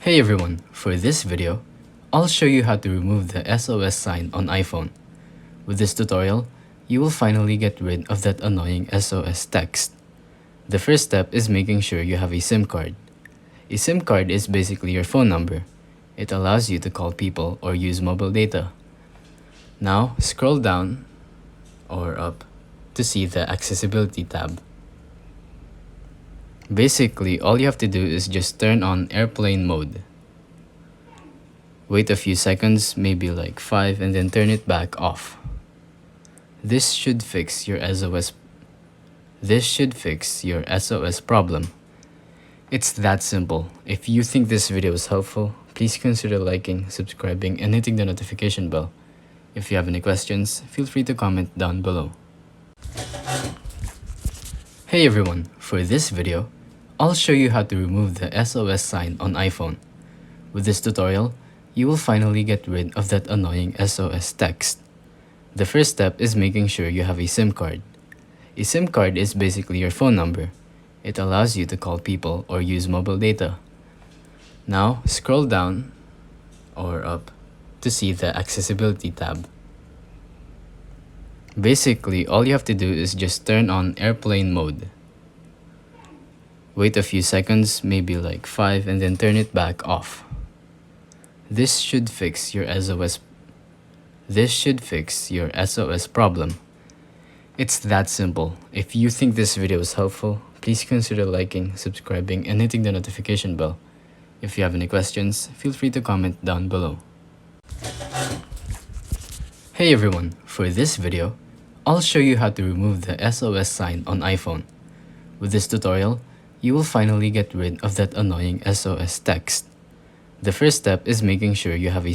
Hey everyone, for this video, I'll show you how to remove the SOS sign on iPhone. With this tutorial, you will finally get rid of that annoying SOS text. The first step is making sure you have a SIM card. A SIM card is basically your phone number. It allows you to call people or use mobile data. Now, scroll down or up to see the Accessibility tab. Basically, all you have to do is just turn on airplane mode. Wait a few seconds, maybe like 5, and then turn it back off. This should fix your SOS problem. It's that simple. If you think this video was helpful, please consider liking, subscribing, and hitting the notification bell. If you have any questions, feel free to comment down below. Hey everyone, for this video, I'll show you how to remove the SOS sign on iPhone. With this tutorial, you will finally get rid of that annoying SOS text. The first step is making sure you have a SIM card. A SIM card is basically your phone number. It allows you to call people or use mobile data. Now, scroll down or up to see the Accessibility tab. Basically, all you have to do is just turn on airplane mode. Wait a few seconds, maybe like 5, and then turn it back off. This should fix your SOS problem. It's that simple. If you think this video was helpful, please consider liking, subscribing, and hitting the notification bell. If you have any questions, feel free to comment down below. Hey everyone, for this video, I'll show you how to remove the SOS sign on iPhone. With this tutorial, you will finally get rid of that annoying SOS text. The first step is making sure you have a